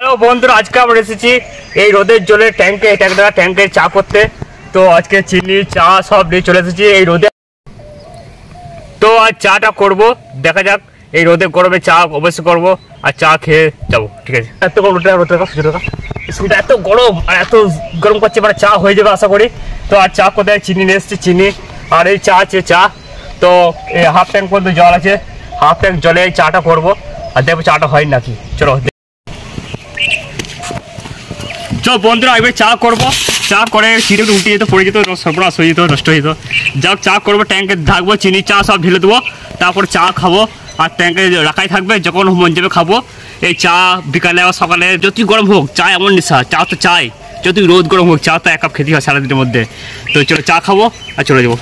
Hello বন্ধুরা, আজকে আমরা এসেছি এই রোদের জলে ট্যাঙ্কে চা করতে। তো আজকে চিনি চা সব নিয়ে চলে এসেছি এই রোদে। তো আজ চাটা করব, দেখা যাক। এই রোদে গরমে চা অবশ্যই করব আর চা খেয়ে যাবো, ঠিক আছে। এত গরম আর এত গরম করছে, মানে চা হয়ে যাবে আশা করি। তো আর চা কোথায় চিনি নিয়ে এসেছি, চিনি আর এই চা আছে চা। তো এই হাফ ট্যাঙ্ক পর্যন্ত জল আছে, হাফ ট্যাঙ্ক জলে এই চাটা করবো আর দেখবো চাটা হয় নাকি। চলো বন্ধুরা, এবার চা করবো। চা করে চিনি উল্টে যেত, পড়ে যেত, সর্বনাশ হয়ে যেত, নষ্ট হয়ে যেত। যাক, চা করবো, ট্যাঙ্কে থাকবো, চিনি চা সব ঢেলে দেবো, তারপরে চা খাবো আর ট্যাঙ্কে রাখাই থাকবে, যখন মন যাবে খাবো। এই চা বিকালে আর সকালে যতই গরম হোক, চা এমন নেশা, চা তো চাই। যতই রোদ গরম হোক, চা তো এক কাপ খেতে হয় সারাদিনের মধ্যে। তো চলো চা খাবো আর চলে যাবো।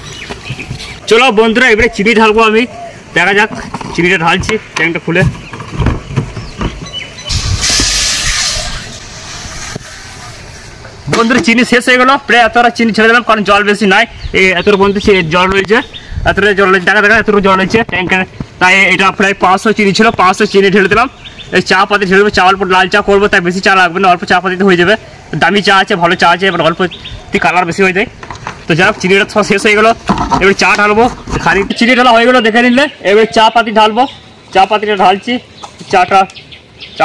চলো বন্ধুরা, এবারে চিনি ঢালবো আমি, দেখা যাক। চিনিটা ঢালছি ট্যাঙ্কটা খুলে। বন্ধুরা, চিনি শেষ হয়ে গেল, প্রায় এতটা চিনি ছেড়ে দিলাম, কারণ জল বেশি নাই। এই এতটা বন্ধু জল রয়েছে, এতটা জল রয়েছে, দেখা এতটুকু জল রয়েছে ট্যাঙ্কের। তাই এটা প্রায় 500 চিনি ছিল, 500 চিনি ঢেলে দিলাম। এই চা পাতি ঢেলে দেবো, চা অল্প লাল চা করবো, তাই বেশি চা লাগবে না, অল্প চা পাতিতে হয়ে যাবে। দামি চা আছে, ভালো চা আছে, এবার অল্প কালার বেশি হয়ে যায়। তো যাই হোক, চিনিটা সব শেষ হয়ে গেলো, এবার চা ঢালবো। খালি চিনি ঢালা হয়ে গেলো দেখে নিলে। এবার চা পাতি ঢালবো, চা পাতিটা ঢালছি, চা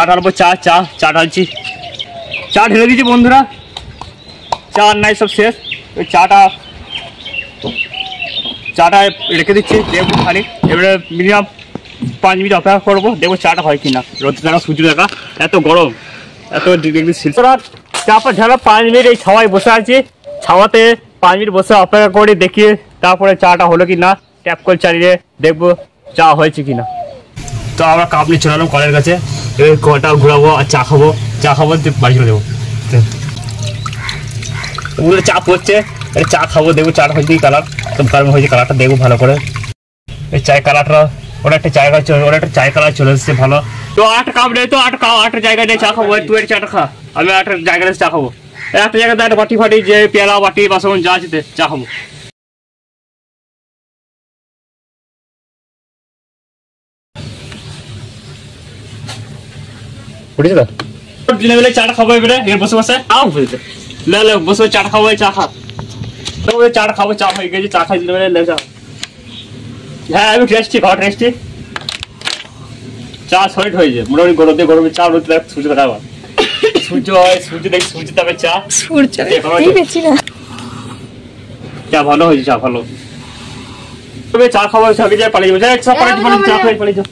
ঢালবো, চা ঢালছি, চা ঢেলে দিয়েছি বন্ধুরা। চা নাই, সব শেষ। ওই চাটা রেখে দিচ্ছি, দেখবো খালি। এবারে মিনিমাম 5 মিনিট অপেক্ষা করবো, দেখবো চাটা হয় কিনা। রোদ দেখা, সূর্য দেখা, এত গরম, এত ডিগ্রি সেলসিয়াস। চা পা ঝালা 5 মিনিট এই ছাওয়ায় বসে আছি, ছাওয়াতে 5 মিনিট বসে অপেক্ষা করি, দেখি তারপরে চাটা হলো কি না। ট্যাপ করে চালিয়ে দেখবো চা হয়েছে কিনা। তো আমরা কাপ নিয়ে চলে এলাম কলের কাছে, এবার কলটা ঘুরাবো আর চা খাবো বাড়ি চলে যাবো। ওগুলো চা পড়ছে, চা খাবো, দেখবো চাটা হয়েছে কি কালার, তো গরম হয়েছে কালারটা, দেখবো ভালো করে। এই চায় কালারটা, ওটা একটা চায় কালার চলে এসেছে ভালো। তো একটা কাপ নেই, তো একটা জায়গায় নেই চা খাবো। তুই একটা চাটা খা, আমি একটা জায়গায় চা খাবো। একটা জায়গায় একটা বাটি ফাটি, যে পেয়ালা বাটি বাসন যা আছে চা খাবো। বুঝেছো তো, দিনে বেলা চাটা খাবো, এবারে বসে বসে বুঝেছে, বসে চাটা খাবো, চা খা, চাটা খাবো, চা হয়ে গেছে, চা খাই দিলে বেলা। হ্যাঁ, আমি টেস্টি, ঘর টেস্টি চা সলিড হয়েছে মোটামুটি। গরমে চা রোদ সূর্য দেখা, সূর্য হয়, সূর্য দেখি, সূর্য তারপরে চা, চা ভালো হয়েছে, চা ভালো। চা খাবো, পালিয়ে যাবো, চা খাই পালিয়ে যাও।